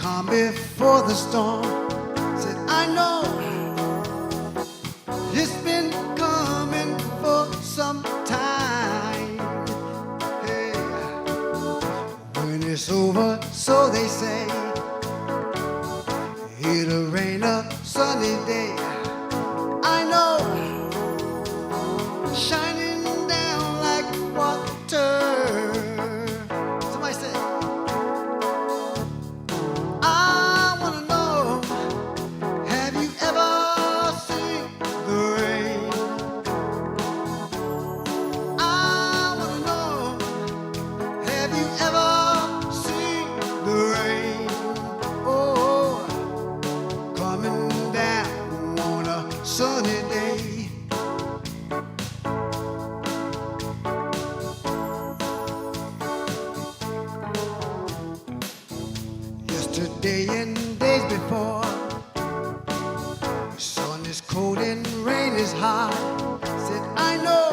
calm before the storm. Said, I know it's been coming for some time. Hey, when it's over, so they say, it'll rain a sunny day. I know, shining down like water. Somebody say, I wanna know, have you ever seen the rain? I wanna know, have you ever seen the rain? Oh, coming down on a sunny day. Yesterday and days before, sun is cold and rain is hot. Said, I know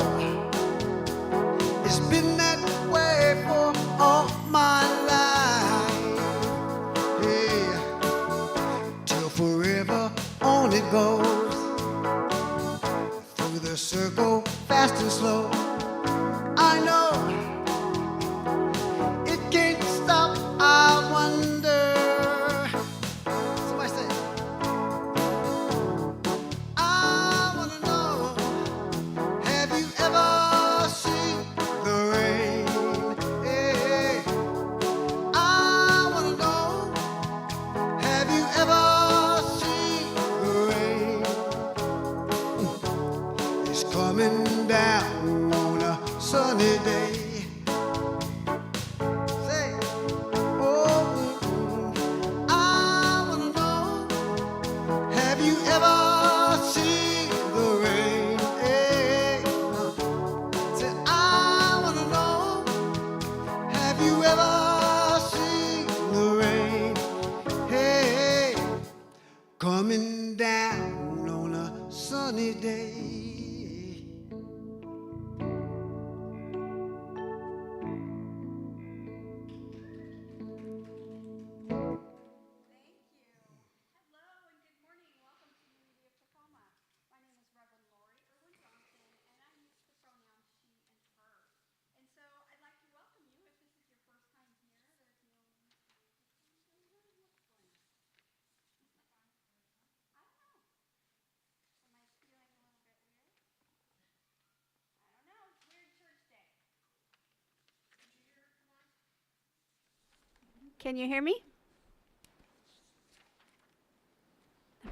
it's been that way for all my life. Hey, till forever on it goes, through the circle, fast and slow. I know it can't stop, I wonder. Somebody say, I wanna know, have you ever seen the rain? Hey, I wanna know, have you ever seen the rain? It's coming down on a sunny day. Say, oh, I wanna know, have you ever seen the rain? Hey, say, I wanna know, have you ever seen the rain? Hey, coming down on a sunny day. Thank you. Hello and good morning. Welcome to Unity of Tacoma. My name is Reverend Erwin Johnson, and I use the pronouns she and her. And so I'd like to welcome you if this is your first time here. There's no what's going on. I don't know. Am I feeling a little bit weird? I don't know. It's Weird Church Day. Can you hear me?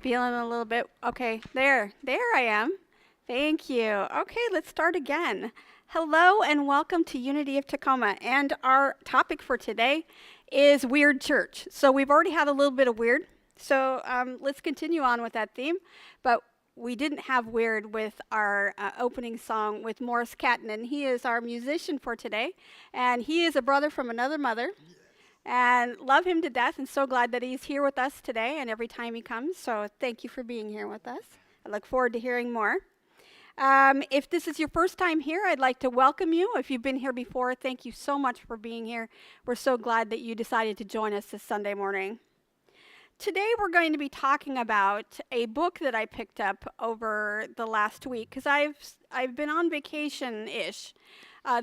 Feeling a little bit, okay, there I am. Thank you. Okay, let's start again. Hello and welcome to Unity of Tacoma. And our topic for today is Weird Church. So we've already had a little bit of weird. So let's continue on with that theme. But we didn't have weird with our opening song with Morris Catten. And he is our musician for today. And he is a brother from another mother. And love him to death, and so glad that he's here with us today and every time he comes. So thank you for being here with us. I look forward to hearing more. If this is your first time here, I'd like to welcome you. If you've been here before, thank you so much for being here. We're so glad that you decided to join us this Sunday morning. Today we're going to be talking about a book that I picked up over the last week because I've been on vacation-ish.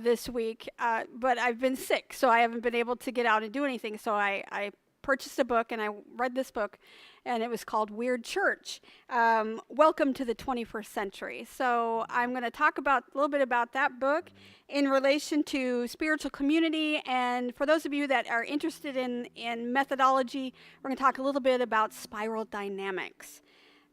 This week, but I've been sick, so I haven't been able to get out and do anything. So I purchased a book and I read this book, and it was called Weird Church, Welcome to the 21st Century. So I'm going to talk a little bit about that book in relation to spiritual community, and for those of you that are interested in methodology, we're going to talk a little bit about spiral dynamics.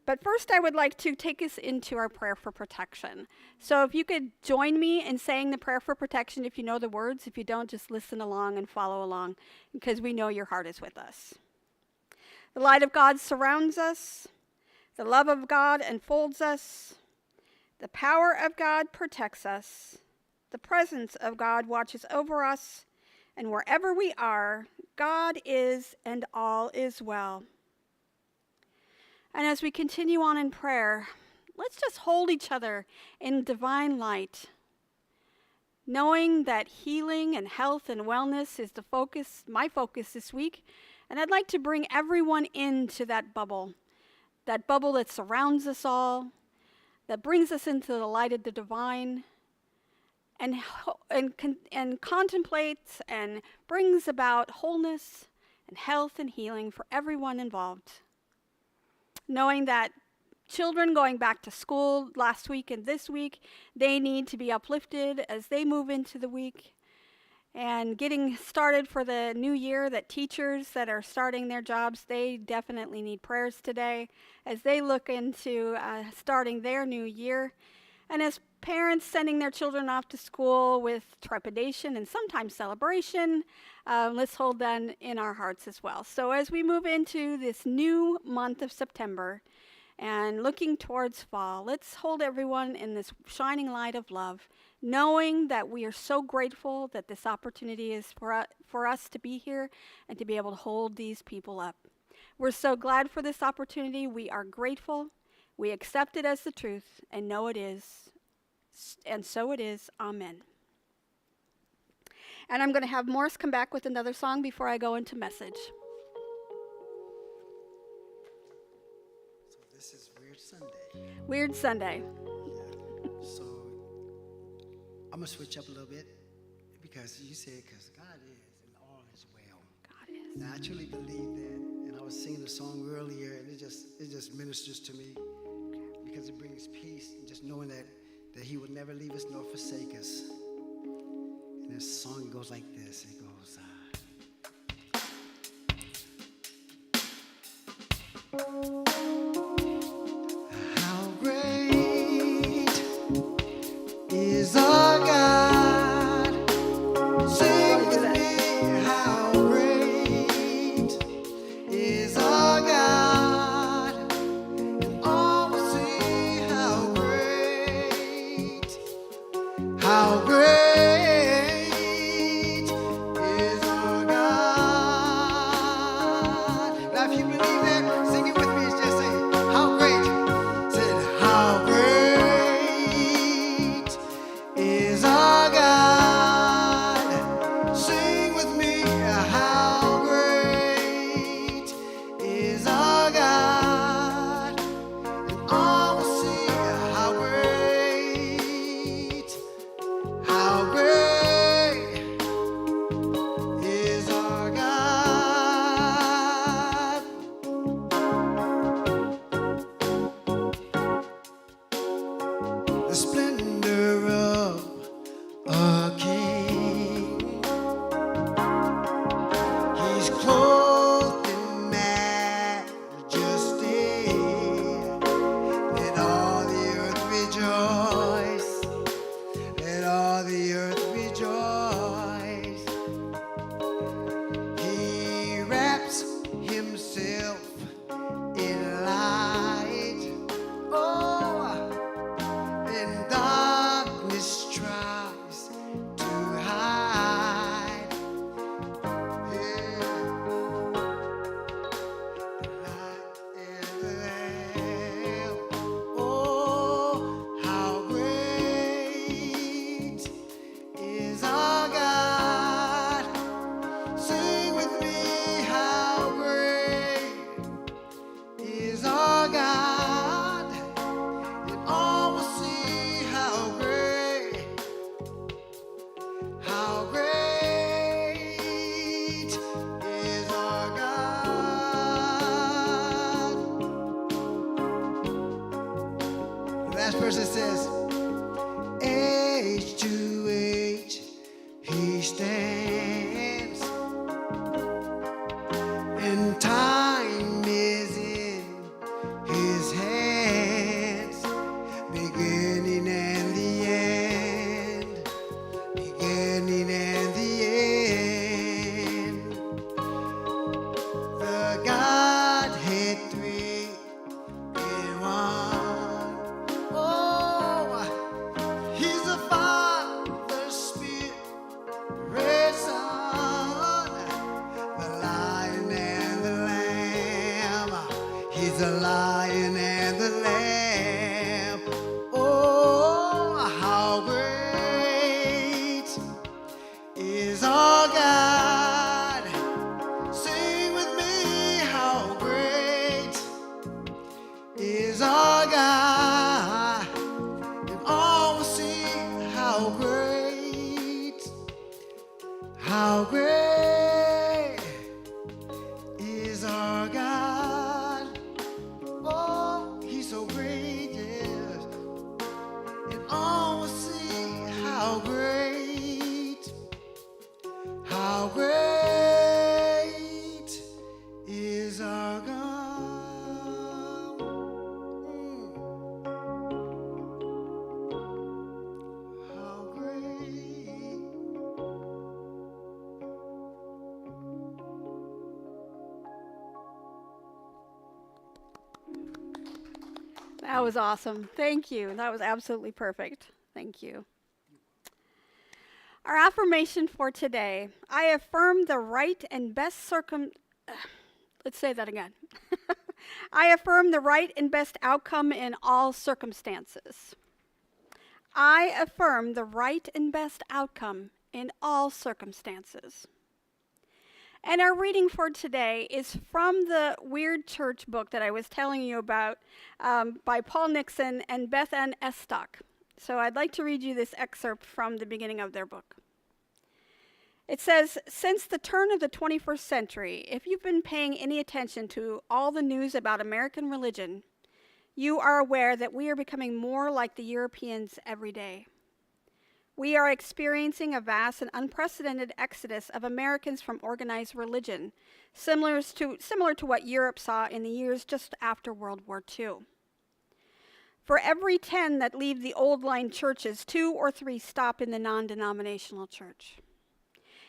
But first, I would like to take us into our prayer for protection. So if you could join me in saying the prayer for protection if you know the words. If you don't, just listen along and follow along, because we know your heart is with us. The light of God surrounds us. The love of God enfolds us. The power of God protects us. The presence of God watches over us. And wherever we are, God is and all is well. And as we continue on in prayer, let's just hold each other in divine light. knowing that healing and health and wellness is my focus this week. And I'd like to bring everyone into that bubble that surrounds us all, that brings us into the light of the divine, and contemplates and brings about wholeness and health and healing for everyone involved. Knowing that children going back to school last week and this week, they need to be uplifted as they move into the week. And getting started for the new year, that teachers that are starting their jobs, they definitely need prayers today as they look into starting their new year. And as parents sending their children off to school with trepidation and sometimes celebration, let's hold that in our hearts as well. So as we move into this new month of September and looking towards fall, let's hold everyone in this shining light of love, knowing that we are so grateful that this opportunity is for us to be here and to be able to hold these people up. We're so glad for this opportunity. We are grateful. We accept it as the truth and know it is. And so it is. Amen. And I'm going to have Morris come back with another song before I go into message. So this is Weird Sunday. Weird Sunday. Yeah. So I'm going to switch up a little bit because you said because God is and all is well. God is. And I truly believe that. And I was singing the song earlier, and it just ministers to me because it brings peace, and just knowing that He would never leave us nor forsake us. And this song goes like this. It goes, how great is our God. Sing with me, how great is our God. And all will see how great is our God. Now, if you believe that, sing it with me. Just say, how great. Say, how great is our God. Sing with me, how great is our God. And all will see how great. How great is our God? The splendor of a king. He's clothed in majesty. Let all the earth rejoice. Let all the earth rejoice. He wraps himself in light. Oh, and darkness tries to hide. Yeah. The light and the lamp. Oh, how great is our God. Sing with me, how great is our God. And all will see how great is our God. The last person says, age to age he stands, and time is in his hands, beginning and the end, beginning and the end. The Godhead three in one. Oh, he's the Father, Spirit, Son, the Lion and the Lamb. He's the Lion and the Lamb. Oh, how great days are gone. How great That was awesome. Thank you. That was absolutely perfect. Thank you. Our affirmation for today: I affirm the right and best let's say that again. I affirm the right and best outcome in all circumstances. I affirm the right and best outcome in all circumstances. And our reading for today is from the Weird Church book that I was telling you about, by Paul Nixon and Beth Ann Estock. So I'd like to read you this excerpt from the beginning of their book. It says, since the turn of the 21st century, if you've been paying any attention to all the news about American religion, you are aware that we are becoming more like the Europeans every day. We are experiencing a vast and unprecedented exodus of Americans from organized religion, similar to what Europe saw in the years just after World War II. For every 10 that leave the old line churches, 2 or 3 stop in the non-denominational church.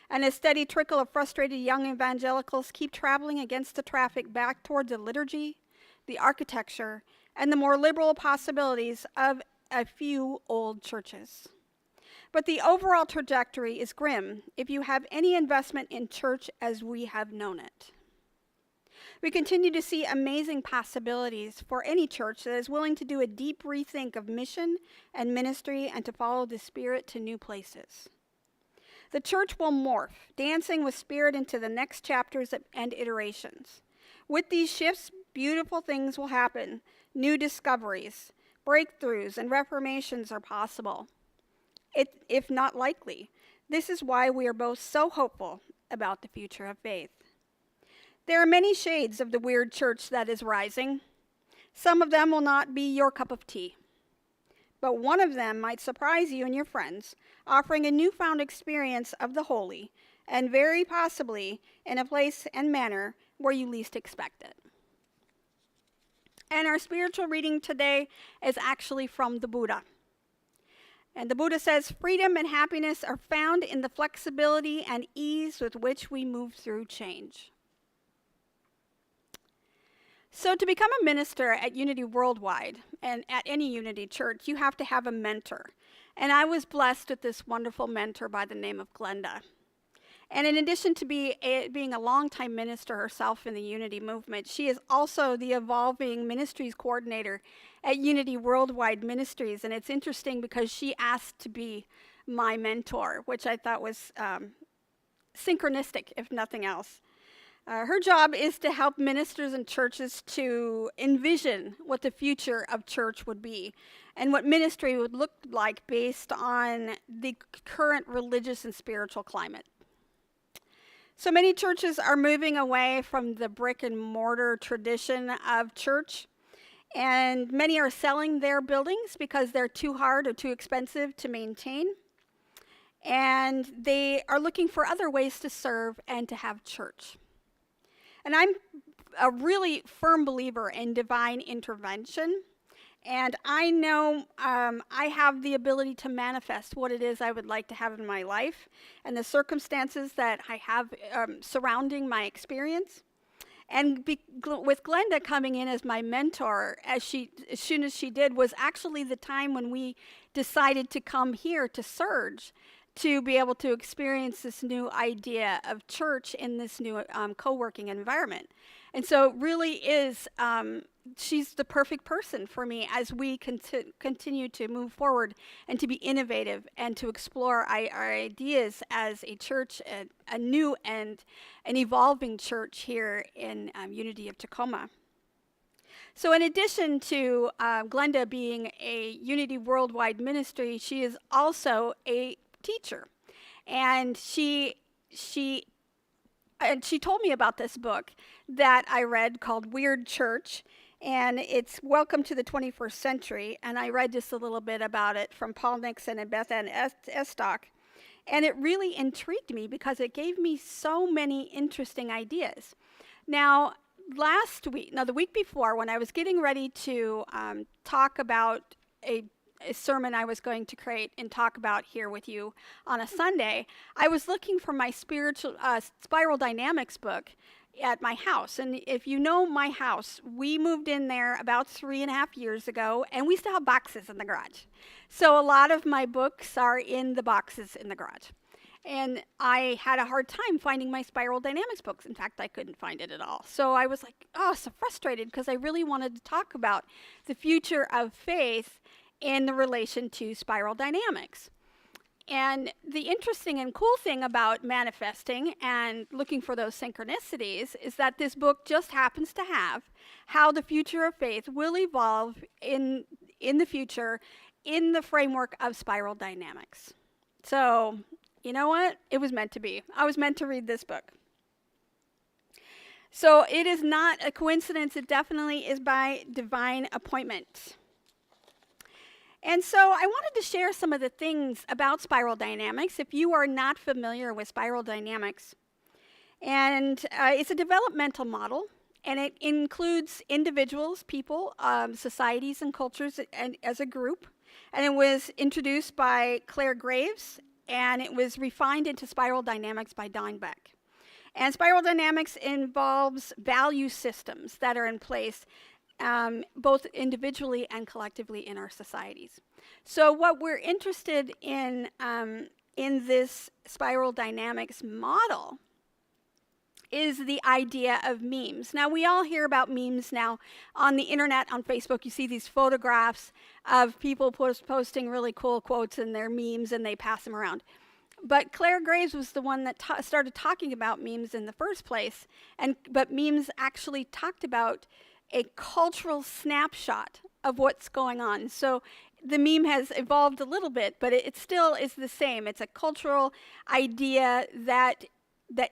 And a steady trickle of frustrated young evangelicals keep traveling against the traffic back toward the liturgy, the architecture, and the more liberal possibilities of a few old churches. But the overall trajectory is grim if you have any investment in church as we have known it. We continue to see amazing possibilities for any church that is willing to do a deep rethink of mission and ministry and to follow the Spirit to new places. The church will morph, dancing with Spirit into the next chapters and iterations. With these shifts, beautiful things will happen. New discoveries, breakthroughs, and reformations are possible, if not likely. This is why we are both so hopeful about the future of faith. There are many shades of the weird church that is rising. Some of them will not be your cup of tea. But one of them might surprise you and your friends, offering a newfound experience of the holy, and very possibly in a place and manner where you least expect it. And our spiritual reading today is actually from the Buddha. And the Buddha says, freedom and happiness are found in the flexibility and ease with which we move through change. So to become a minister at Unity Worldwide and at any Unity church, you have to have a mentor. And I was blessed with this wonderful mentor by the name of Glenda. And in addition to being a longtime minister herself in the Unity movement, she is also the Evolving Ministries Coordinator at Unity Worldwide Ministries. And it's interesting because she asked to be my mentor, which I thought was synchronistic, if nothing else. Her job is to help ministers and churches to envision what the future of church would be and what ministry would look like based on the current religious and spiritual climate. So many churches are moving away from the brick and mortar tradition of church, and many are selling their buildings because they're too hard or too expensive to maintain. And they are looking for other ways to serve and to have church. And I'm a really firm believer in divine intervention. And I know I have the ability to manifest what it is I would like to have in my life and the circumstances that I have surrounding my experience. And with Glenda coming in as my mentor, as soon as she did, was actually the time when we decided to come here to Surge, to be able to experience this new idea of church in this new co-working environment. And so it really is, she's the perfect person for me as we continue to move forward and to be innovative and to explore our ideas as a church, a new and an evolving church here in Unity of Tacoma. So in addition to Glenda being a Unity Worldwide ministry, she is also a teacher. And she told me about this book that I read called Weird Church, and it's Welcome to the 21st Century. And I read just a little bit about it from Paul Nixon and Beth Ann Estock. And it really intrigued me because it gave me so many interesting ideas. Now, the week before, when I was getting ready to talk about a sermon I was going to create and talk about here with you on a Sunday, I was looking for my Spiral Dynamics book at my house. And if you know my house, we moved in there about 3.5 years ago, and we still have boxes in the garage. So a lot of my books are in the boxes in the garage. And I had a hard time finding my Spiral Dynamics books. In fact, I couldn't find it at all. So I was like, oh, so frustrated, because I really wanted to talk about the future of faith in the relation to spiral dynamics. And the interesting and cool thing about manifesting and looking for those synchronicities is that this book just happens to have how the future of faith will evolve in the future in the framework of spiral dynamics. So, you know what? It was meant to be. I was meant to read this book. So it is not a coincidence. It definitely is by divine appointment. And so I wanted to share some of the things about spiral dynamics if you are not familiar with spiral dynamics. And it's a developmental model, and it includes individuals, people, societies, and cultures as a group. And it was introduced by Claire Graves, and it was refined into spiral dynamics by Don Beck. And spiral dynamics involves value systems that are in place both individually and collectively in our societies. So what we're interested in this spiral dynamics model is the idea of memes. Now, we all hear about memes now on the internet, on Facebook. You see these photographs of people posting really cool quotes in their memes, and they pass them around. But Claire Graves was the one that started talking about memes in the first place, but memes actually talked about a cultural snapshot of what's going on. So the meme has evolved a little bit, but it still is the same. It's a cultural idea that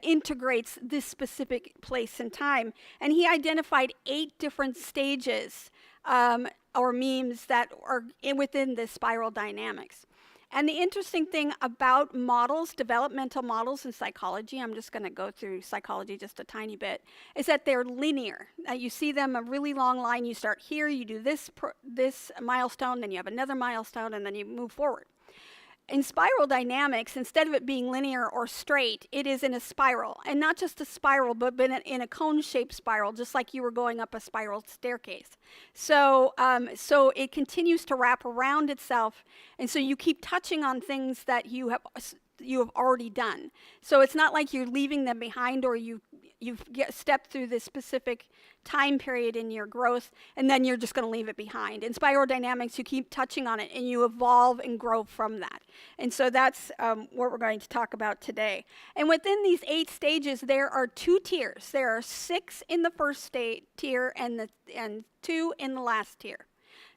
integrates this specific place and time. And he identified 8 different stages or memes that are within this spiral dynamics. And the interesting thing about models, developmental models in psychology, I'm just going to go through psychology just a tiny bit, is that they're linear. You see them a really long line. You start here, you do this milestone, then you have another milestone, and then you move forward. In spiral dynamics, instead of it being linear or straight, it is in a spiral. And not just a spiral, but in a cone-shaped spiral, just like you were going up a spiral staircase. So it continues to wrap around itself, and so you keep touching on things that you have already done. So it's not like you're leaving them behind, or you've stepped through this specific time period in your growth, and then you're just going to leave it behind. In spiral dynamics, you keep touching on it, and you evolve and grow from that. And so that's what we're going to talk about today. And within these 8 stages, there are 2 tiers. There are 6 in the first tier and 2 in the last tier.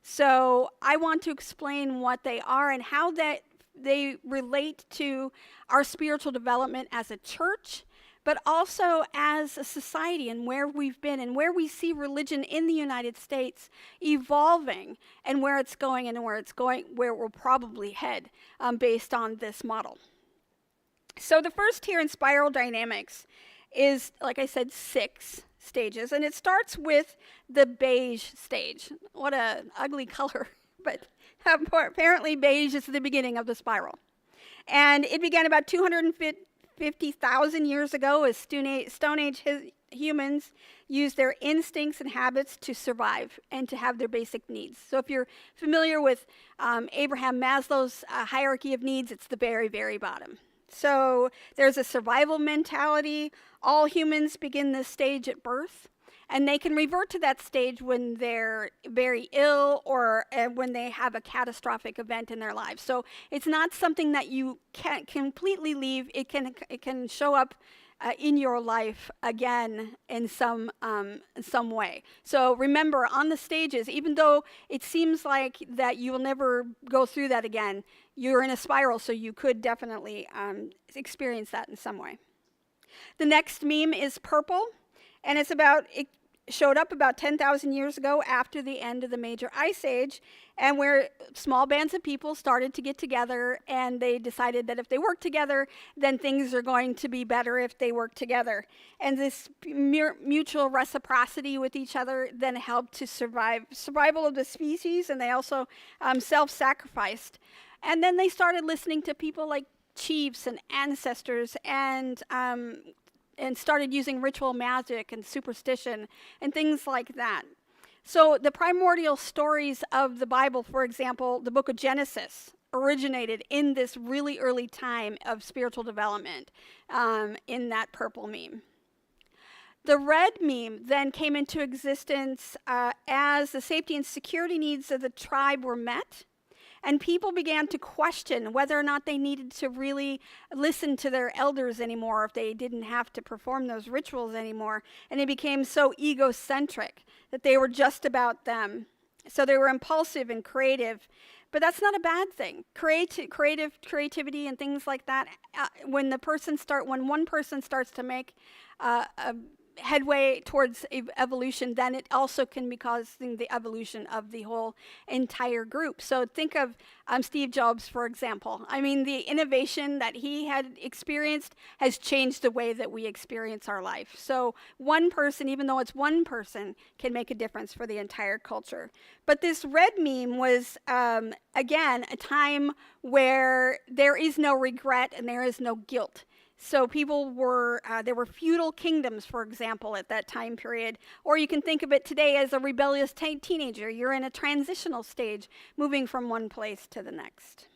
So I want to explain what they are and how that they relate to our spiritual development as a church, but also as a society, and where we've been and where we see religion in the United States evolving, and where it's going and where it will probably head based on this model. So the first tier in spiral dynamics is, like I said, 6 stages, and it starts with the beige stage. What an ugly color, but apparently beige is the beginning of the spiral. And it began about 250,000 years ago as Stone Age humans used their instincts and habits to survive and to have their basic needs. So if you're familiar with Abraham Maslow's hierarchy of needs, it's the very, very bottom. So there's a survival mentality. All humans begin this stage at birth, and they can revert to that stage when they're very ill or when they have a catastrophic event in their lives. So it's not something that you can't completely leave. It can show up in your life again in some way. So remember, on the stages, even though it seems like that you will never go through that again, you're in a spiral, so you could definitely experience that in some way. The next meme is purple, and it's about showed up about 10,000 years ago after the end of the major ice age, and where small bands of people started to get together, and they decided that if they work together, then things are going to be better if they work together. And this mutual reciprocity with each other then helped to survival of the species, and they also self-sacrificed. And then they started listening to people like chiefs and ancestors, and started using ritual magic and superstition and things like that. So the primordial stories of the Bible, for example, the book of Genesis, originated in this really early time of spiritual development in that purple meme. The red meme then came into existence as the safety and security needs of the tribe were met, and people began to question whether or not they needed to really listen to their elders anymore, if they didn't have to perform those rituals anymore. And they became so egocentric that they were just about them. So they were impulsive and creative. But that's not a bad thing. Creativity and things like that, when one person starts to make a headway towards evolution, then it also can be causing the evolution of the whole entire group. So think of Steve Jobs, for example. I mean, the innovation that he had experienced has changed the way that we experience our life. So one person, even though it's one person, can make a difference for the entire culture. But this red meme was, again, a time where there is no regret and there is no guilt. So people were, there were feudal kingdoms, for example, at that time period. Or you can think of it today as a rebellious teenager. You're in a transitional stage, moving from one place to the next.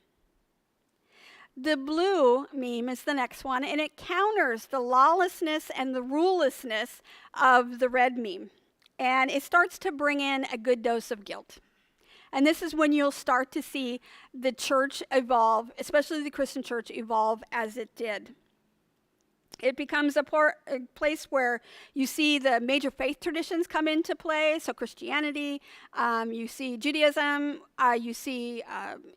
The blue meme is the next one, and it counters the lawlessness and the rulelessness of the red meme. And it starts to bring in a good dose of guilt. And this is when you'll start to see the church evolve, especially the Christian church evolve as it did. It becomes a place where you see the major faith traditions come into play. So Christianity, you see Judaism, you see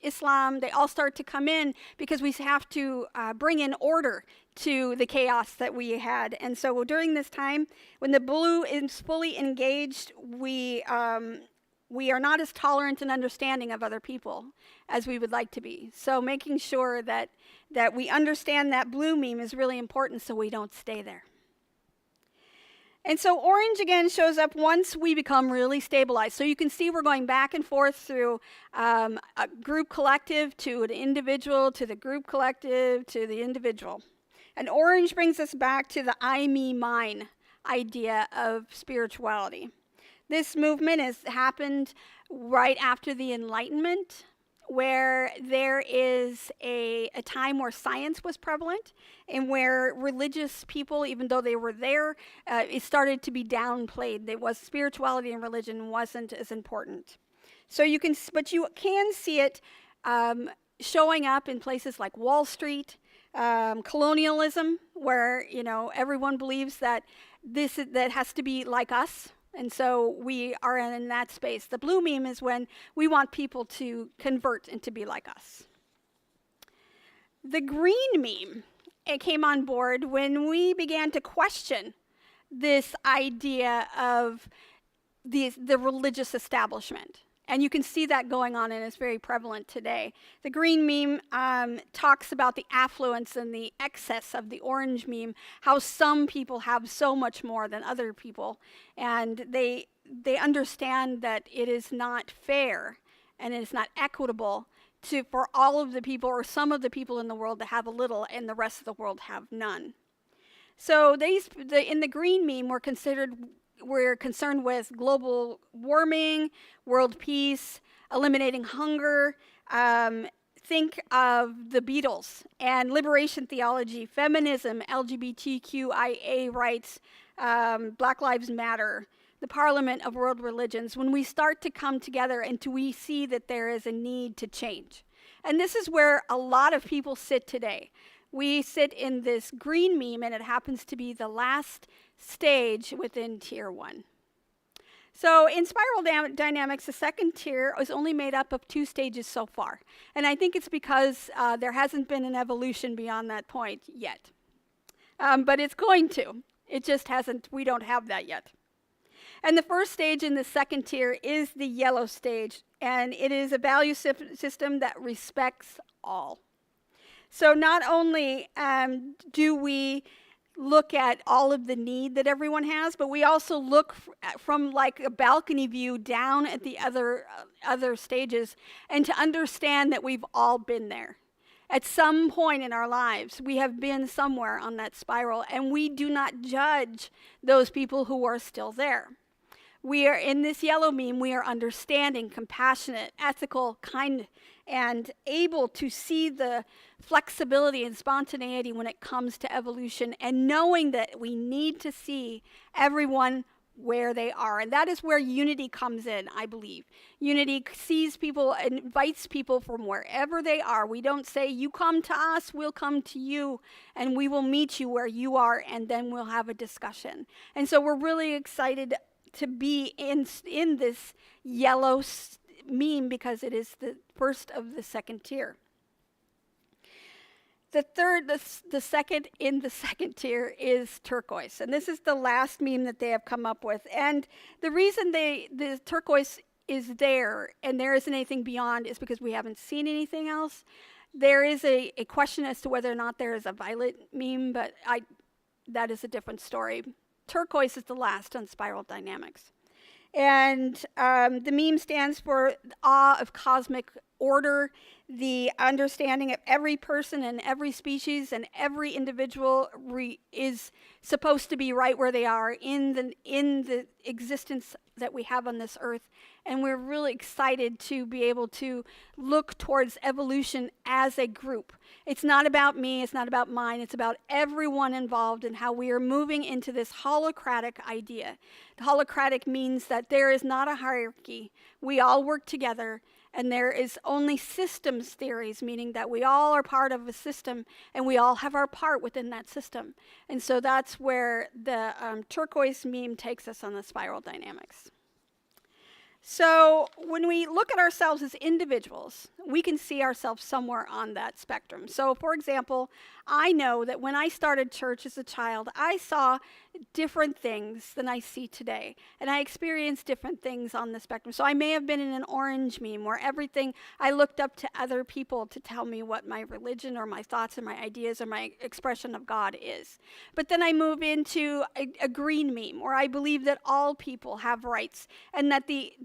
Islam. They all start to come in because we have to bring in order to the chaos that we had. And so during this time, when the blue is fully engaged, we are not as tolerant and understanding of other people as we would like to be. So making sure that we understand that blue meme is really important so we don't stay there. And so orange again shows up once we become really stabilized. So you can see we're going back and forth through a group collective to an individual, to the group collective, to the individual. And orange brings us back to the I, me, mine idea of spirituality. This movement has happened right after the Enlightenment, where there is a time where science was prevalent and where religious people, even though they were there, it started to be downplayed. Spirituality and religion wasn't as important. So you can see it showing up in places like Wall Street, colonialism, where everyone believes that that has to be like us. And so we are in that space. The blue meme is when we want people to convert and to be like us. The green meme, it came on board when we began to question this idea of the religious establishment. And you can see that going on, and it's very prevalent today. The green meme talks about the affluence and the excess of the orange meme, how some people have so much more than other people. And they understand that it is not fair and it is not equitable for all of the people or some of the people in the world to have a little and the rest of the world have none. So in the green meme, we're concerned with global warming, world peace, eliminating hunger. Think of the Beatles and liberation theology, feminism, LGBTQIA rights, Black Lives Matter, the Parliament of World Religions. When we start to come together and we see that there is a need to change. And this is where a lot of people sit today. We sit in this green meme, and it happens to be the last stage within tier 1. So in spiral dynamics, the second tier is only made up of 2 stages so far. And I think it's because there hasn't been an evolution beyond that point yet. But it's going to. It just hasn't. We don't have that yet. And the first stage in the second tier is the yellow stage, and it is a value system that respects all. So not only do we look at all of the need that everyone has, but we also look from like a balcony view down at the other stages, and to understand that we've all been there. At some point in our lives, we have been somewhere on that spiral, and we do not judge those people who are still there. We are in this yellow meme, we are understanding, compassionate, ethical, kind, and able to see the flexibility and spontaneity when it comes to evolution, and knowing that we need to see everyone where they are. And that is where unity comes in, I believe. Unity sees people, invites people from wherever they are. We don't say, you come to us, we'll come to you, and we will meet you where you are, and then we'll have a discussion. And so we're really excited to be in this yellow meme, because it is the first of the second tier. The second in the second tier is turquoise, and this is the last meme that they have come up with. And the reason the turquoise is there and there isn't anything beyond is because we haven't seen anything else. There is a question as to whether or not there is a violet meme, but that is a different story. Turquoise is the last on spiral dynamics. And the meme stands for awe of cosmic order, the understanding of every person and every species and every individual is supposed to be right where they are in the existence that we have on this earth. And we're really excited to be able to look towards evolution as a group. It's not about me, it's not about mine, it's about everyone involved and how we are moving into this holocratic idea. The holocratic means that there is not a hierarchy. We all work together, and there is only systems theories, meaning that we all are part of a system and we all have our part within that system. And so that's where the turquoise meme takes us on the spiral dynamics. So when we look at ourselves as individuals, we can see ourselves somewhere on that spectrum. So for example, I know that when I started church as a child, I saw different things than I see today. And I experienced different things on the spectrum. So I may have been in an orange meme where everything, I looked up to other people to tell me what my religion or my thoughts and my ideas or my expression of God is. But then I move into a green meme where I believe that all people have rights, and that the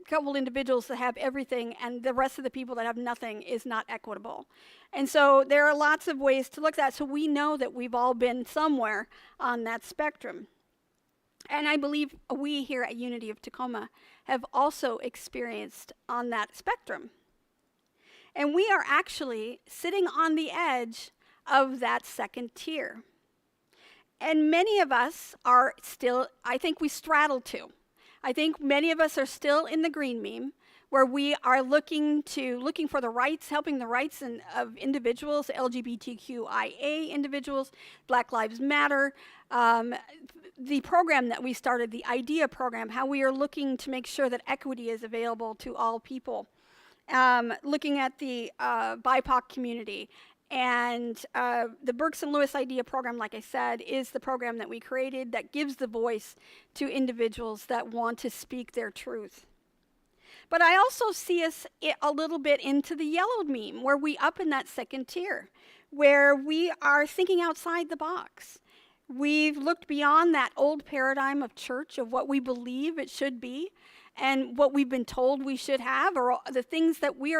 couple individuals that have everything and the rest of the people that have nothing is not equitable. And so there are lots of ways to look at that. So we know that we've all been somewhere on that spectrum. And I believe we here at Unity of Tacoma have also experienced on that spectrum. And we are actually sitting on the edge of that second tier. And many of us are still, I think we straddle two. I think many of us are still in the green meme, where we are looking for the rights, helping the rights of individuals, LGBTQIA individuals, Black Lives Matter, the program that we started, the IDEA program, how we are looking to make sure that equity is available to all people, looking at the BIPOC community. And the Berks and Lewis IDEA program, like I said, is the program that we created that gives the voice to individuals that want to speak their truth. But I also see us a little bit into the yellow meme, where we up in that second tier, where we are thinking outside the box. We've looked beyond that old paradigm of church, of what we believe it should be, and what we've been told we should have, or the things that we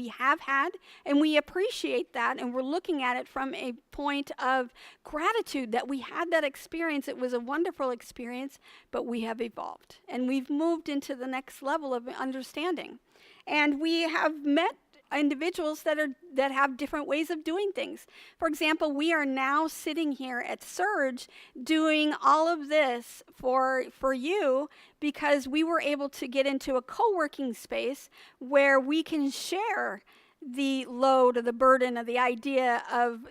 have had, and we appreciate that, and we're looking at it from a point of gratitude that we had that experience. It was a wonderful experience, but we have evolved, and we've moved into the next level of understanding. And we have met individuals that have different ways of doing things. For example, we are now sitting here at Surge doing all of this for you because we were able to get into a co-working space where we can share the load or the burden of the idea of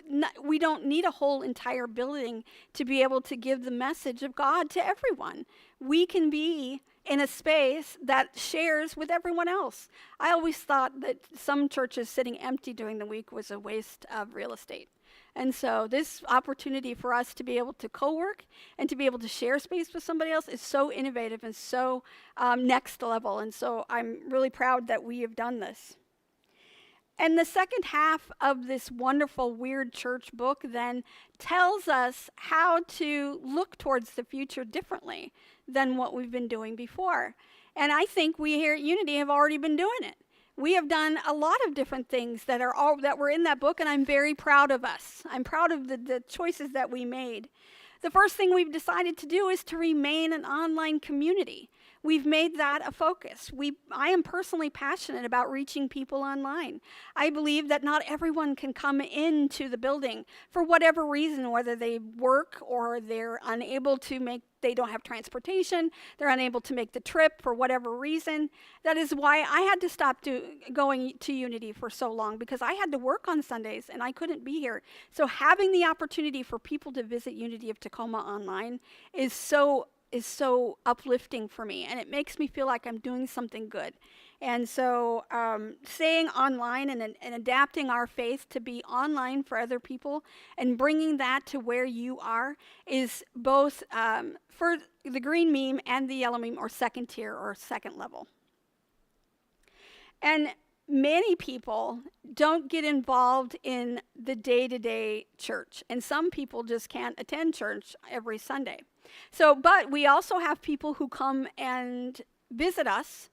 we don't need a whole entire building to be able to give the message of God to everyone. We can be in a space that shares with everyone else. I always thought that some churches sitting empty during the week was a waste of real estate. And so this opportunity for us to be able to co-work and to be able to share space with somebody else is so innovative and so next level. And so I'm really proud that we have done this. And the second half of this wonderful Weird Church book then tells us how to look towards the future differently than what we've been doing before. And I think we here at Unity have already been doing it. We have done a lot of different things that were in that book, and I'm very proud of us. I'm proud of the choices that we made. The first thing we've decided to do is to remain an online community. We've made that a focus. I am personally passionate about reaching people online. I believe that not everyone can come into the building for whatever reason, whether they work or they're unable to they don't have transportation, they're unable to make the trip for whatever reason. That is why I had to stop going to Unity for so long, because I had to work on Sundays and I couldn't be here. So having the opportunity for people to visit Unity of Tacoma online is so uplifting for me, and it makes me feel like I'm doing something good. And so staying online and adapting our faith to be online for other people and bringing that to where you are is both for the green meme and the yellow meme, or second tier or second level. And many people don't get involved in the day-to-day church, and some people just can't attend church every Sunday. But we also have people who come and visit us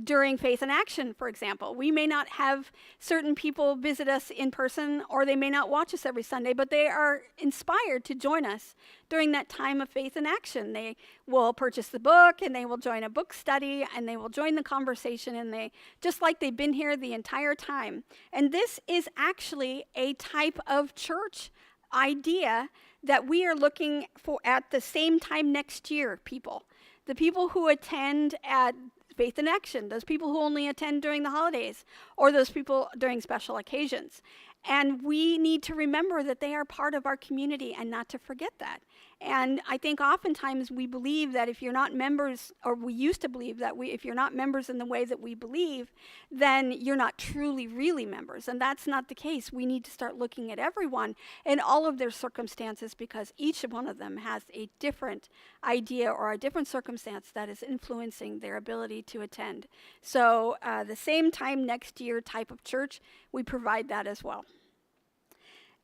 during Faith in Action, for example. We may not have certain people visit us in person, or they may not watch us every Sunday, but they are inspired to join us during that time of Faith in Action. They will purchase the book, and they will join a book study, and they will join the conversation, and they just like they've been here the entire time. And this is actually a type of church idea that we are looking for at the same time next year, people. The people who attend at Faith in Action, those people who only attend during the holidays, or those people during special occasions. And we need to remember that they are part of our community and not to forget that. And I think oftentimes we believe that if you're not members, or we used to believe that if you're not members in the way that we believe, then you're not truly, really members. And that's not the case. We need to start looking at everyone and all of their circumstances, because each one of them has a different idea or a different circumstance that is influencing their ability to attend. So the same time next year type of church, we provide that as well.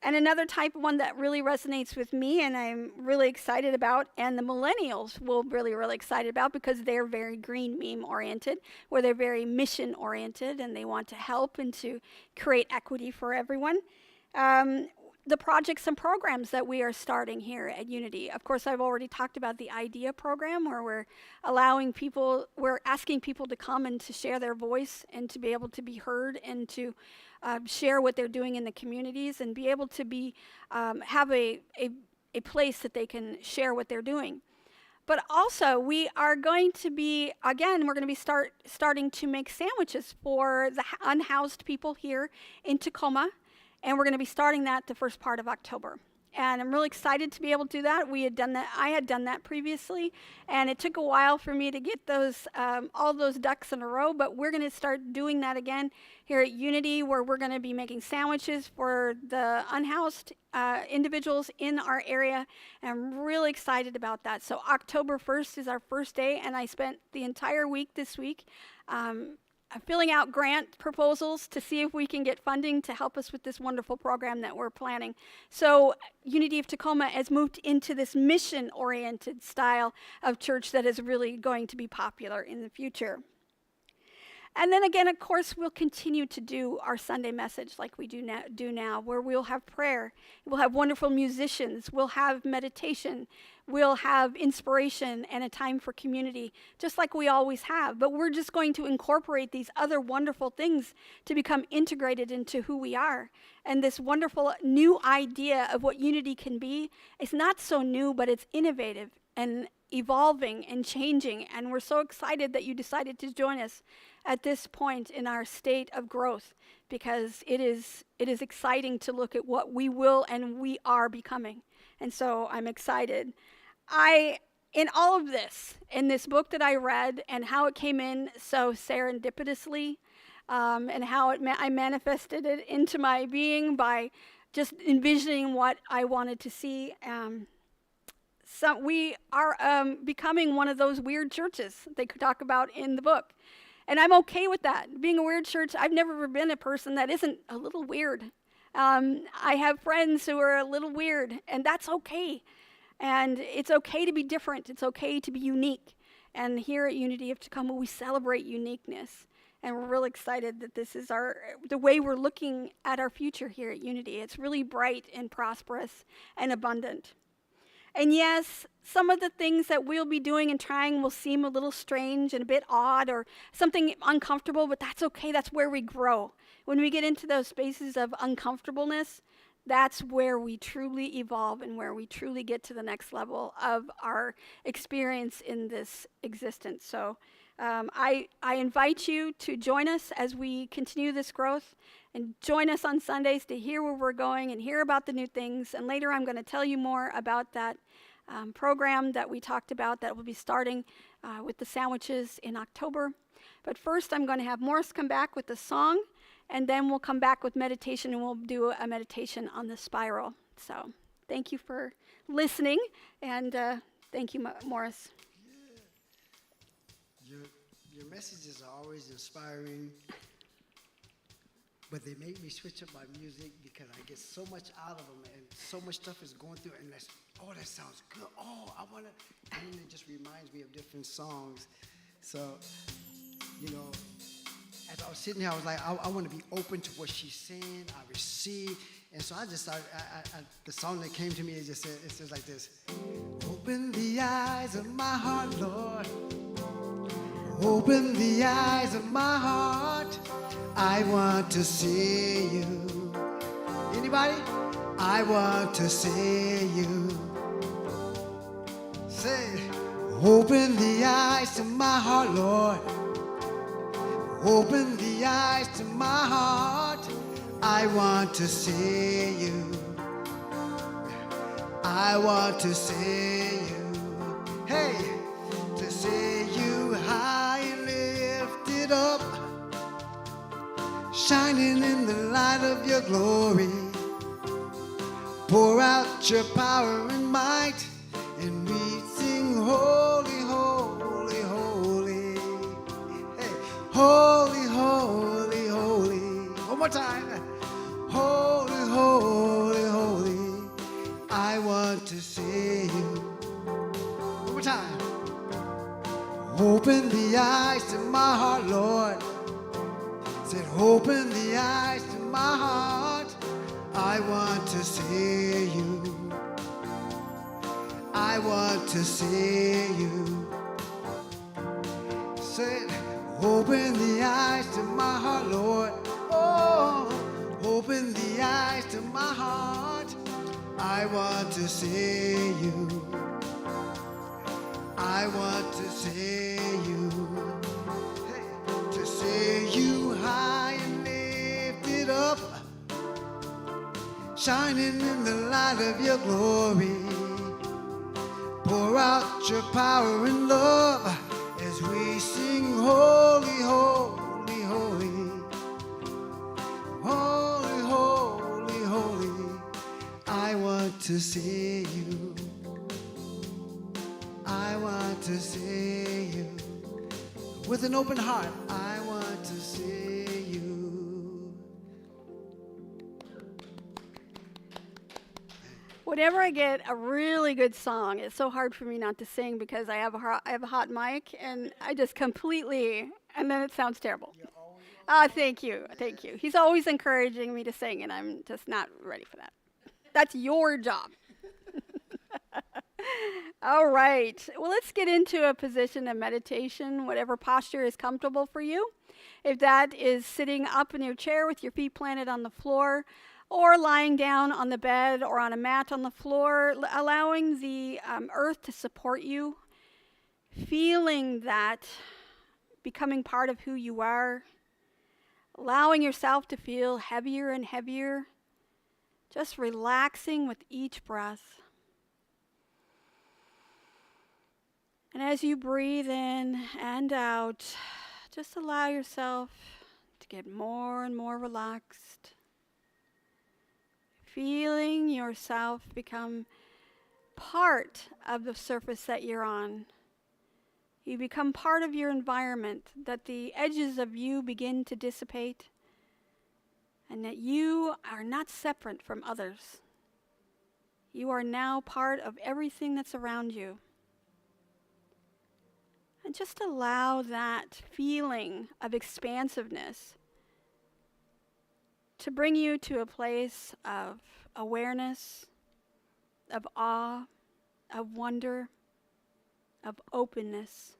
And another type, one that really resonates with me and I'm really excited about, and the millennials will really excited about, because they're very green meme oriented, where they're very mission oriented and they want to help and to create equity for everyone. The projects and programs that we are starting here at Unity. Of course, I've already talked about the IDEA program, where we're asking people to come and to share their voice and to be able to be heard and to share what they're doing in the communities and be able to have a place that they can share what they're doing. But also, we are going to be, starting to make sandwiches for the unhoused people here in Tacoma. And we're going to be starting that the first part of October. And I'm really excited to be able to do that. I had done that previously, and it took a while for me to get all those ducks in a row, but we're going to start doing that again here at Unity, where we're going to be making sandwiches for the unhoused individuals in our area. And I'm really excited about that. So October 1st is our first day, and I spent the entire week this week filling out grant proposals to see if we can get funding to help us with this wonderful program that we're planning. So Unity of Tacoma has moved into this mission-oriented style of church that is really going to be popular in the future. And then again, of course, we'll continue to do our Sunday message like we do now, where we'll have prayer, we'll have wonderful musicians, we'll have meditation, we'll have inspiration and a time for community, just like we always have. But we're just going to incorporate these other wonderful things to become integrated into who we are. And this wonderful new idea of what Unity can be is not so new, but it's innovative and evolving and changing. And we're so excited that you decided to join us at this point in our state of growth, because it is exciting to look at what we will and we are becoming. And so I'm excited. In all of this, in this book that I read and how it came in so serendipitously, and how I manifested it into my being by just envisioning what I wanted to see. So we are becoming one of those weird churches they could talk about in the book. And I'm okay with that. Being a weird church, I've never been a person that isn't a little weird. I have friends who are a little weird, and that's okay. And it's okay to be different. It's okay to be unique. And here at Unity of Tacoma, we celebrate uniqueness. And we're really excited that this is the way we're looking at our future here at Unity. It's really bright and prosperous and abundant. And yes, some of the things that we'll be doing and trying will seem a little strange and a bit odd or something uncomfortable, but that's okay. That's where we grow. When we get into those spaces of uncomfortableness, that's where we truly evolve and where we truly get to the next level of our experience in this existence. So I invite you to join us as we continue this growth, and join us on Sundays to hear where we're going and hear about the new things. And later I'm going to tell you more about that program that we talked about that will be starting with the sandwiches in October. But first I'm going to have Morris come back with a song, and then we'll come back with meditation, and we'll do a meditation on the spiral. So thank you for listening, and thank you, Morris. Your messages are always inspiring, but they make me switch up my music because I get so much out of them, and so much stuff is going through, and that sounds good. Oh, I want to, and then it just reminds me of different songs. So, as I was sitting here, I was like, I want to be open to what she's saying. I receive. And so I just started, the song that came to me, it says like this. Open the eyes of my heart, Lord. Open the eyes of my heart. I want to see you. Anybody? I want to see you. Say, open the eyes to my heart, Lord. Open the eyes to my heart. I want to see you. I want to see you. Hey, to see you high and lifted up, shining in the light of your glory. Pour out your power and might, and we sing holy, holy, holy. Hey, holy, holy, holy. One more time. Holy, holy, holy. I want to see you. One more time. Open the eyes to my heart, Lord. Said, open the eyes to my heart. I want to see you. I want to see you. Said, open the eyes to my heart, Lord. Oh, open the eyes to my heart. I want to see you. I want to see you. Hey, to see you high and lifted up, shining in the light of your glory. Pour out your power and love as we sing holy, holy, holy. Holy, holy, holy. I want to see you. I want to see you. With an open heart, I want to see you. Whenever I get a really good song, it's so hard for me not to sing because I have a hot mic, and I just completely, and then it sounds terrible. Thank you. He's always encouraging me to sing, and I'm just not ready for that. That's your job. All right. Well, let's get into a position of meditation, whatever posture is comfortable for you. If that is sitting up in your chair with your feet planted on the floor, or lying down on the bed or on a mat on the floor, allowing the earth to support you, feeling that becoming part of who you are, allowing yourself to feel heavier and heavier, just relaxing with each breath. And as you breathe in and out, just allow yourself to get more and more relaxed. feeling yourself become part of the surface that you're on. You become part of your environment, that the edges of you begin to dissipate, and that you are not separate from others. You are now part of everything that's around you. And just allow that feeling of expansiveness to bring you to a place of awareness, of awe, of wonder, of openness.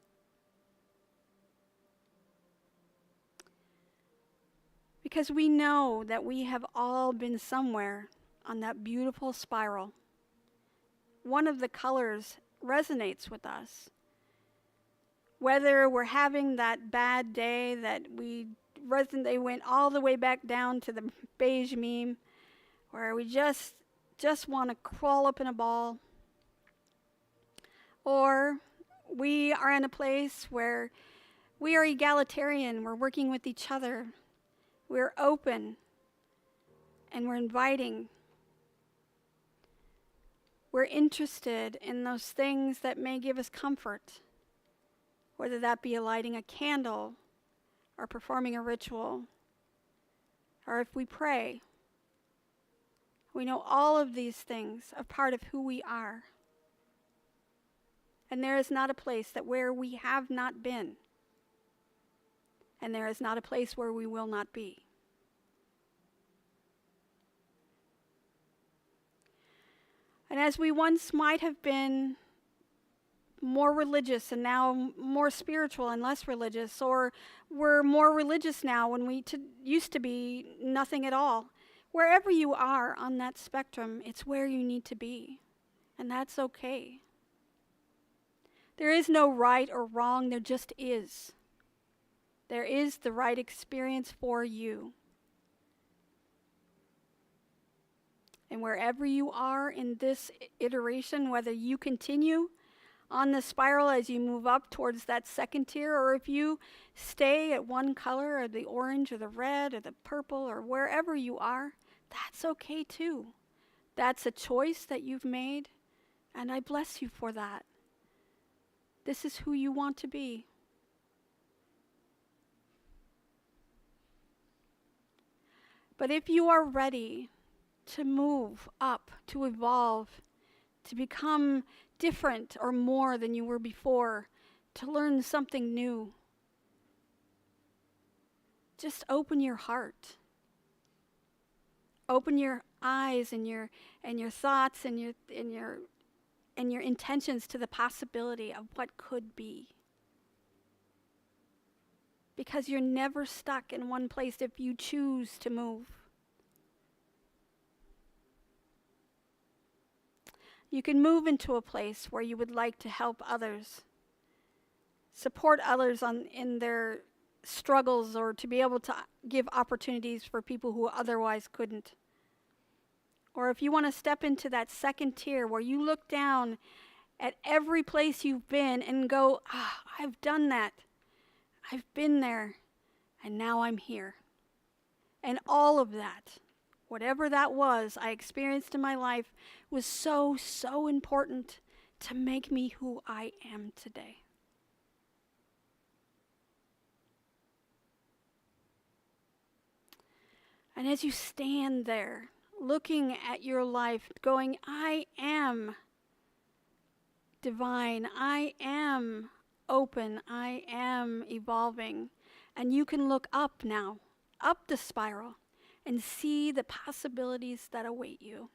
Because we know that we have all been somewhere on that beautiful spiral. One of the colors resonates with us. Whether we're having that bad day that they went all the way back down to the beige meme, where we just want to crawl up in a ball. Or we are in a place where we are egalitarian, we're working with each other, we're open, and we're inviting. We're interested in those things that may give us comfort, whether that be lighting a candle or performing a ritual, or if we pray. We know all of these things are part of who we are. And there is not a place that where we have not been, and there is not a place where we will not be. And as we once might have been more religious and now more spiritual and less religious, or we're more religious now when we used to be nothing at all, wherever you are on that spectrum, it's where you need to be. And that's okay. There is no right or wrong, there just is. There is the right experience for you. And wherever you are in this iteration, whether you continue on the spiral as you move up towards that second tier, or if you stay at one color, or the orange, or the red, or the purple, or wherever you are, that's okay too. That's a choice that you've made, and I bless you for that. This is who you want to be. But if you are ready to move up, to evolve, to become different or more than you were before, to learn something new, just open your heart. Open your eyes and your thoughts and your intentions to the possibility of what could be. Because you're never stuck in one place if you choose to move. You can move into a place where you would like to help others, support others in their struggles, or to be able to give opportunities for people who otherwise couldn't. Or if you want to step into that second tier where you look down at every place you've been and go, I've done that. I've been there, and now I'm here. And all of that, whatever that was I experienced in my life, was so, so important to make me who I am today. And as you stand there, looking at your life, going, I am divine, I am open, I am evolving. And you can look up now, up the spiral, and see the possibilities that await you.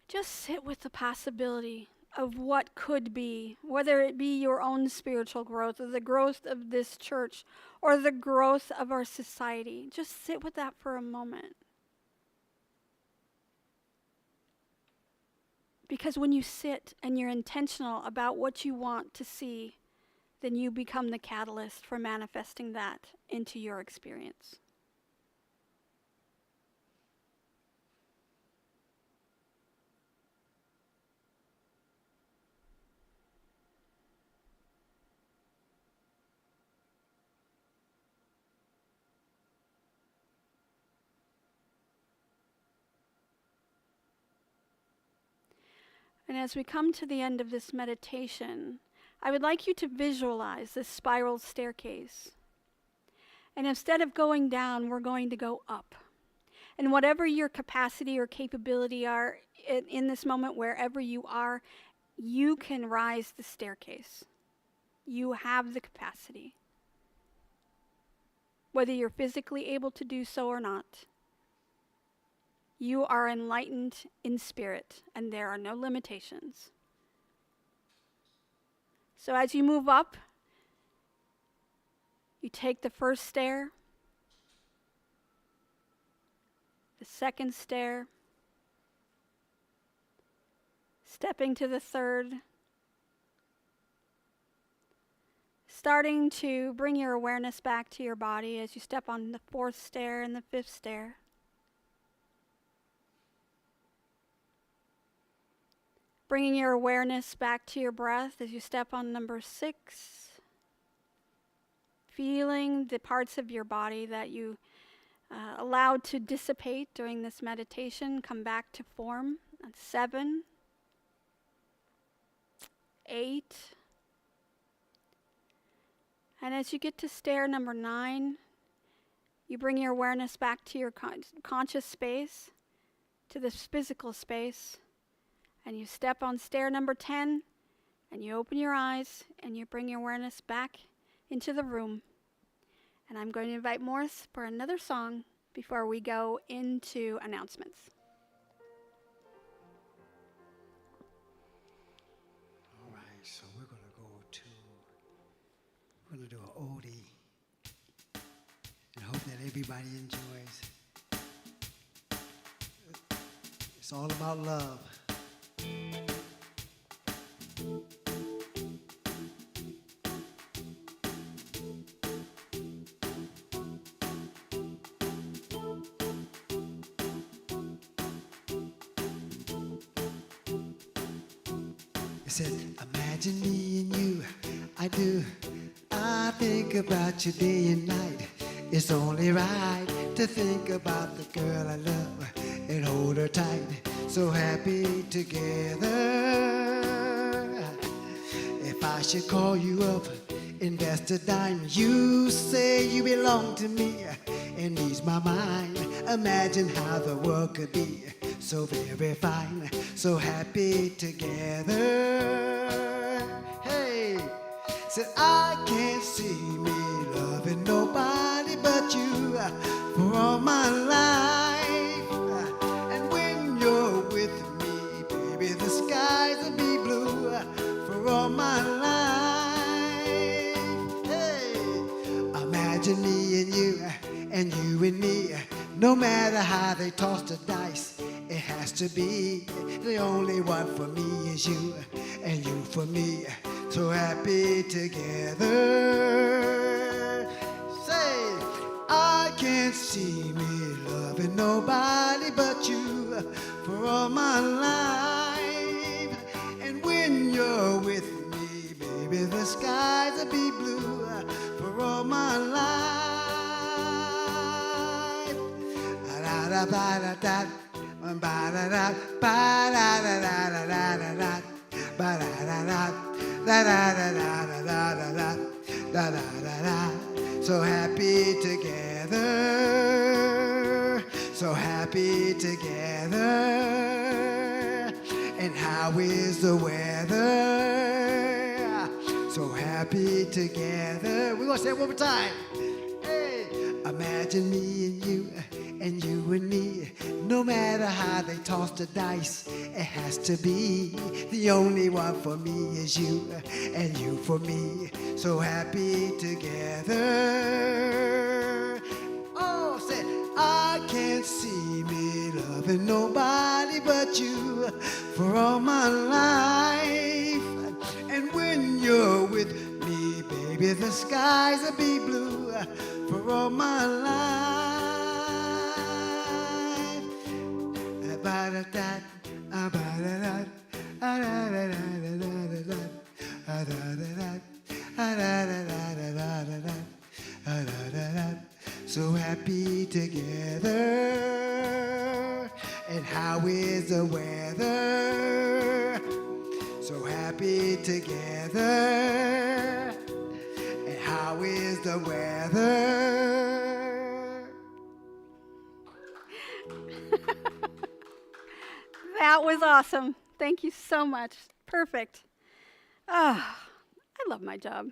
Just sit with the possibility of what could be, whether it be your own spiritual growth, or the growth of this church, or the growth of our society. Just sit with that for a moment. Because when you sit and you're intentional about what you want to see, then you become the catalyst for manifesting that into your experience. And as we come to the end of this meditation, I would like you to visualize this spiral staircase. And instead of going down, we're going to go up. And whatever your capacity or capability are in this moment, wherever you are, you can rise the staircase. You have the capacity. Whether you're physically able to do so or not, you are enlightened in spirit, and there are no limitations. So as you move up, you take the first stair, the second stair, stepping to the third, starting to bring your awareness back to your body as you step on the fourth stair and the fifth stair. Bringing your awareness back to your breath as you step on number 6. Feeling the parts of your body that you allowed to dissipate during this meditation come back to form. 7, 8. And as you get to stair number 9, you bring your awareness back to your conscious space, to this physical space, and you step on stair number 10, and you open your eyes, and you bring your awareness back into the room. And I'm going to invite Morris for another song before we go into announcements. All right, so we're going to do an oldie, and hope that everybody enjoys. It's all about love. It said, imagine me and you, I do. I think about you day and night. It's only right to think about the girl I love and hold her tight. So happy together. If I should call you up, invest a dime, you say you belong to me and ease my mind. Imagine how the world could be so very fine, so happy together. Hey, said I can't see me loving nobody but you for all my life. And when you're with me, baby, the skies will be blue for all my life. Hey, imagine me and you and me. No matter how they toss the dice, it has to be the only one for me is you, and you for me. So happy together. Say, I can't see me loving nobody but you for all my life. And when you're with me, baby, the skies will be blue for all my life. Ba-da-da-ba-da-da, ba-da-da, ba-da-da-da-da-da-da, ba-da-da-da, da-da-da-da-da-da-da, da-da-da-da. So happy together, so happy together. And how is the weather? So happy together. We're gonna say it one more time. Hey, imagine me and you and me. No matter how they toss the dice, it has to be the only one for me is you, and you for me. So happy together. Oh, say, I can't see me loving nobody but you for all my life. And when you're with me, baby, the skies will be blue for all my life. Ba-da-da, ba-da-da, da-da-da-da-da-da-da, da-da-da-da-da-da-da-da-da-da-da. So happy together. And how is the weather? so happy together. And how is the weather? That was awesome. Thank you so much. Perfect. Ah, I love my job.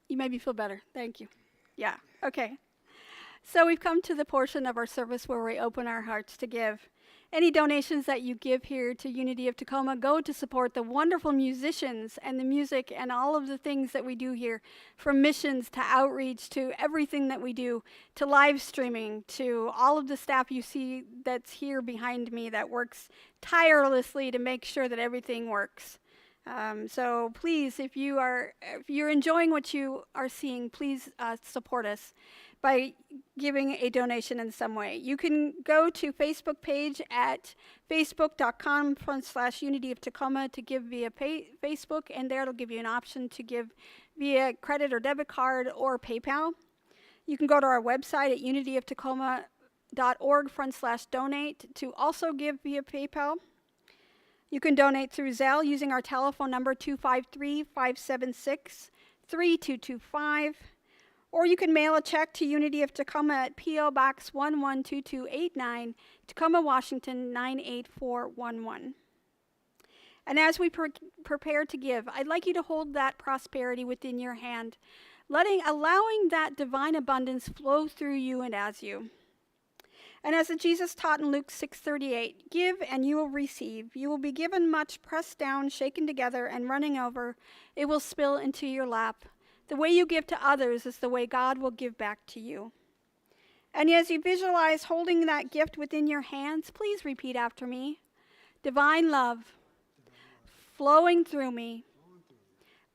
You made me feel better. Thank you. Yeah, okay. So we've come to the portion of our service where we open our hearts to give. Any donations that you give here to Unity of Tacoma go to support the wonderful musicians and the music and all of the things that we do here, from missions to outreach to everything that we do, to live streaming, to all of the staff you see that's here behind me that works tirelessly to make sure that everything works. So please, if you're enjoying what you are seeing, please support us by giving a donation in some way. You can go to Facebook page at facebook.com/Unity of Tacoma to give via Facebook, and there it'll give you an option to give via credit or debit card or PayPal. You can go to our website at unityoftacoma.org/donate to also give via PayPal. You can donate through Zelle using our telephone number 253-576-3225. Or you can mail a check to Unity of Tacoma at P.O. Box 112289, Tacoma, Washington 98411. And as we prepare to give, I'd like you to hold that prosperity within your hand, allowing that divine abundance flow through you and as you. And as Jesus taught in Luke 6:38, give and you will receive. You will be given much, pressed down, shaken together, and running over. It will spill into your lap. The way you give to others is the way God will give back to you. And as you visualize holding that gift within your hands, please repeat after me. Divine love flowing through me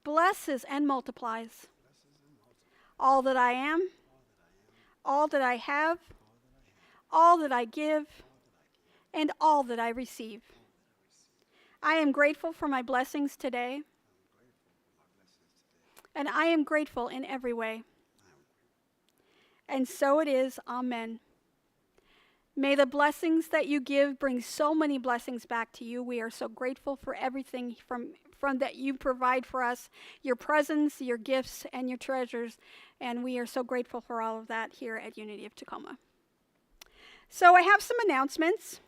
blesses and multiplies all that I am, all that I have, all that I give, and all that I receive. I am grateful for my blessings today, and I am grateful in every way. And so it is. Amen. May the blessings that you give bring so many blessings back to you. We are so grateful for everything from that you provide for us, your presence, your gifts, and your treasures. And we are so grateful for all of that here at Unity of Tacoma. So I have some announcements.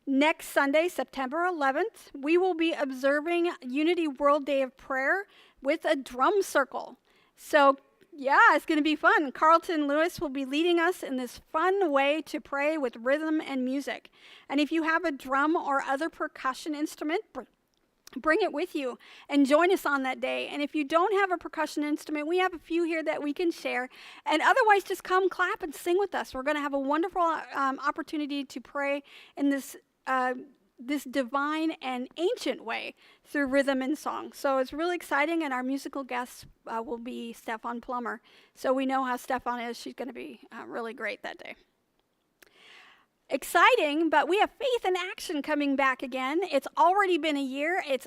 Next Sunday, September 11th, we will be observing Unity World Day of Prayer with a drum circle. So yeah, it's going to be fun. Carlton Lewis will be leading us in this fun way to pray with rhythm and music. And if you have a drum or other percussion instrument, bring it with you and join us on that day. And if you don't have a percussion instrument, we have a few here that we can share. And otherwise, just come clap and sing with us. We're going to have a wonderful opportunity to pray in this divine and ancient way through rhythm and song. So it's really exciting, and our musical guest will be Stefan Plummer. So we know how Stefan is. She's going to be really great that day. Exciting, but we have Faith in Action coming back again. It's already been a year. It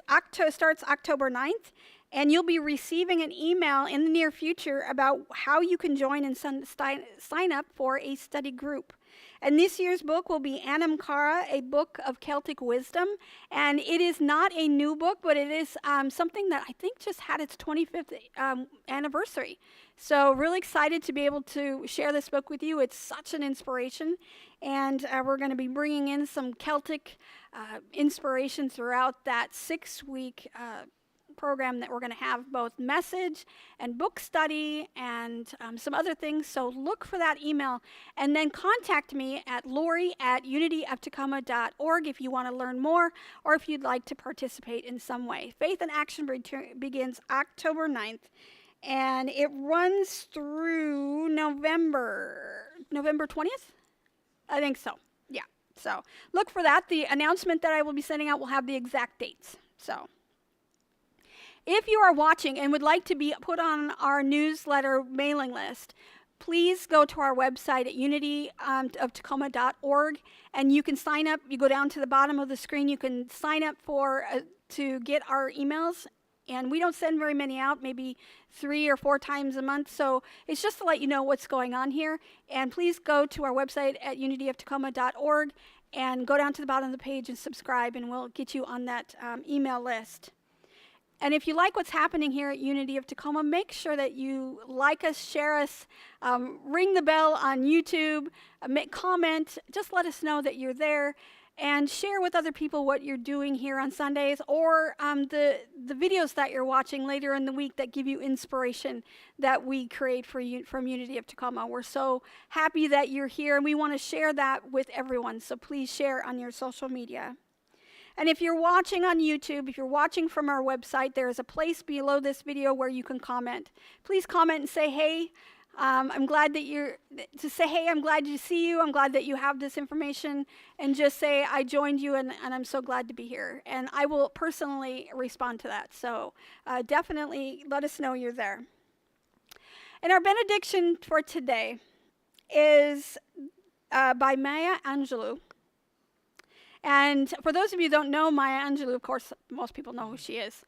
starts October 9th, and you'll be receiving an email in the near future about how you can join and sign up for a study group. And this year's book will be Anam Cara, a book of Celtic wisdom. And it is not a new book, but it is something that I think just had its 25th anniversary. So really excited to be able to share this book with you. It's such an inspiration. And we're going to be bringing in some Celtic inspiration throughout that 6-week program that we're going to have, both message and book study and some other things. So look for that email, and then contact me at lori@unityoftacoma.org if you want to learn more or if you'd like to participate in some way. Faith in Action begins October 9th, and it runs through November 20th? I think so. Yeah. So look for that. The announcement that I will be sending out will have the exact dates. So if you are watching and would like to be put on our newsletter mailing list, please go to our website at unityoftacoma.org, and you can sign up. You go down to the bottom of the screen. You can sign up to get our emails. And we don't send very many out, maybe 3 or 4 times a month. So it's just to let you know what's going on here. And please go to our website at unityoftacoma.org and go down to the bottom of the page and subscribe, and we'll get you on that email list. And if you like what's happening here at Unity of Tacoma, make sure that you like us, share us, ring the bell on YouTube, comment, just let us know that you're there, and share with other people what you're doing here on Sundays, or the videos that you're watching later in the week that give you inspiration that we create for you from Unity of Tacoma. We're so happy that you're here, and we want to share that with everyone, so please share on your social media. And if you're watching on YouTube, if you're watching from our website, there is a place below this video where you can comment. Please comment and say, hey, I'm glad to see you. I'm glad that you have this information. And just say, I joined you and I'm so glad to be here. And I will personally respond to that. So definitely let us know you're there. And our benediction for today is by Maya Angelou. And for those of you who don't know Maya Angelou, of course, most people know who she is.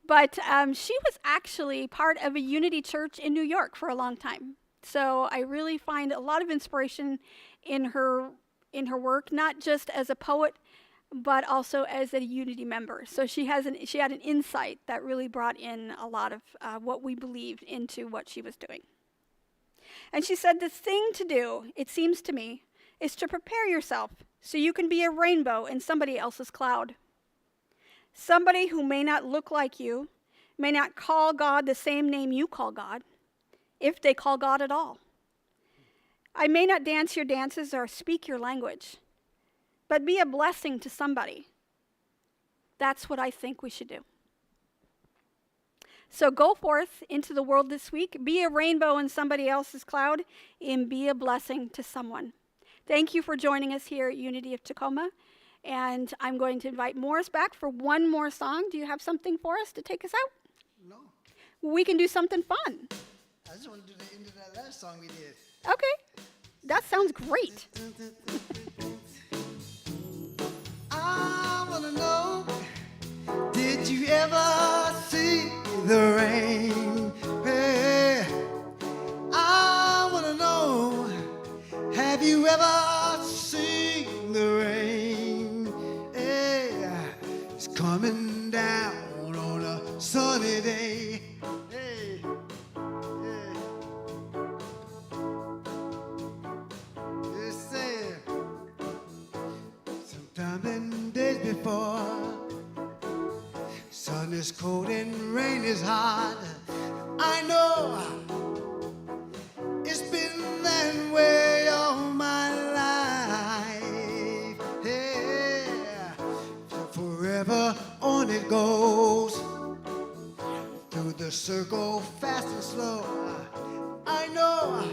But she was actually part of a Unity church in New York for a long time. So I really find a lot of inspiration in her work, not just as a poet, but also as a Unity member. So she had an insight that really brought in a lot of what we believed into what she was doing. And she said, the thing to do, it seems to me, is to prepare yourself so you can be a rainbow in somebody else's cloud. Somebody who may not look like you, may not call God the same name you call God, if they call God at all. I may not dance your dances or speak your language, but be a blessing to somebody. That's what I think we should do. So go forth into the world this week, be a rainbow in somebody else's cloud, and be a blessing to someone. Thank you for joining us here at Unity of Tacoma. And I'm going to invite Morris back for one more song. Do you have something for us to take us out? No. We can do something fun. I just want to do the end of that last song we did. Okay. That sounds great. I want to know, did you ever see the rain? Hey, I want to know, have you ever seen the rain? Hey, it's coming down on a sunny day. Hey, hey. It's sad. Sometime in days before, sun is cold and rain is hot. I know it's been that way all my life. Yeah, forever on it goes, through the circle fast and slow. I know